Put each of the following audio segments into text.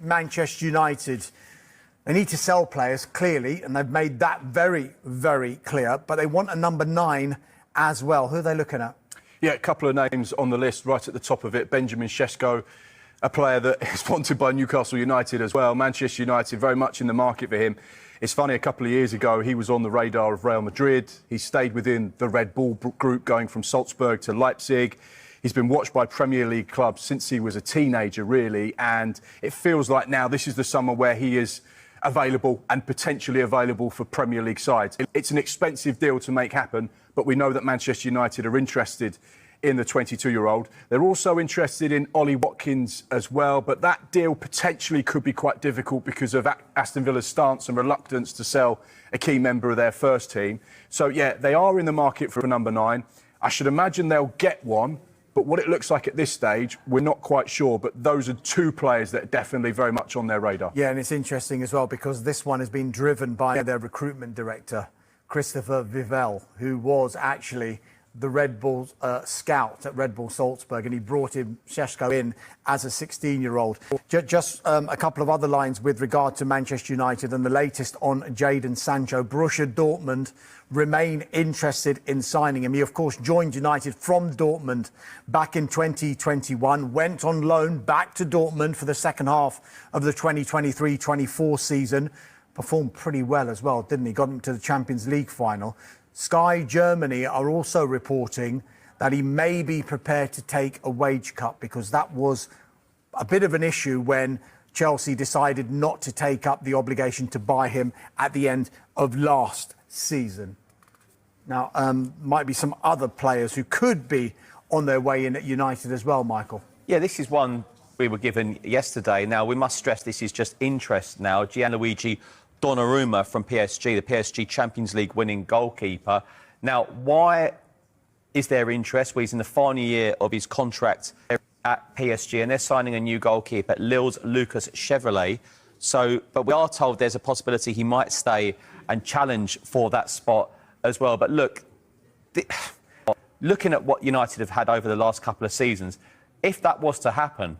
Manchester United, they need to sell players, clearly, and they've made that very, very clear, but they want a number 9 as well. Who are they looking at? Yeah, a couple of names on the list right at the top of it. Benjamin Sesko, a player that is wanted by Newcastle United as well. Manchester United very much in the market for him. It's funny, a couple of years ago, he was on the radar of Real Madrid. He stayed within the Red Bull group, going from Salzburg to Leipzig. He's been watched by Premier League clubs since he was a teenager, really, and it feels like now this is the summer where he is available and potentially available for Premier League sides. It's an expensive deal to make happen, but we know that Manchester United are interested in the 22-year-old. They're also interested in Ollie Watkins as well, but that deal potentially could be quite difficult because of Aston Villa's stance and reluctance to sell a key member of their first team. So, yeah, they are in the market for a number 9. I should imagine they'll get one, but what it looks like at this stage, we're not quite sure. But those are 2 players that are definitely very much on their radar. Yeah, and it's interesting as well because this one has been driven by their recruitment director, Christopher Vivell, who was actually the Red Bull scout at Red Bull Salzburg, and he brought him Sesko in as a 16-year-old. Just a couple of other lines with regard to Manchester United and the latest on Jadon Sancho. Borussia Dortmund remain interested in signing him. He, of course, joined United from Dortmund back in 2021, went on loan back to Dortmund for the second half of the 2023-24 season. Performed pretty well as well, didn't he? Got him to the Champions League final. Sky Germany are also reporting that he may be prepared to take a wage cut because that was a bit of an issue when Chelsea decided not to take up the obligation to buy him at the end of last season. Now, might be some other players who could be on their way in at United as well, Michael. Yeah, this is one we were given yesterday. Now, we must stress this is just interest now. Gianluigi Donnarumma from PSG, the PSG Champions League winning goalkeeper. Now, why is there interest? Well, he's in the final year of his contract at PSG and they're signing a new goalkeeper, Lille's Lucas Chevrolet. So, but we are told there's a possibility he might stay and challenge for that spot as well. But look, looking at what United have had over the last couple of seasons, if that was to happen,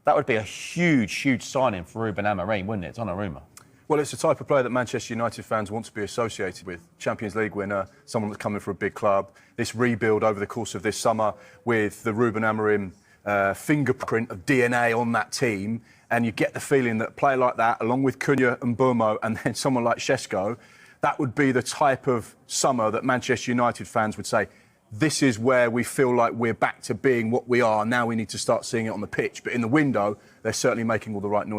that would be a huge, huge signing for Ruben Amorim, wouldn't it, Donnarumma? Well, it's the type of player that Manchester United fans want to be associated with. Champions League winner, someone that's coming for a big club. This rebuild over the course of this summer with the Ruben Amorim fingerprint of DNA on that team. And you get the feeling that a player like that, along with Cunha and Bomo, and then someone like Sesko, that would be the type of summer that Manchester United fans would say, this is where we feel like we're back to being what we are. Now we need to start seeing it on the pitch. But in the window, they're certainly making all the right noise.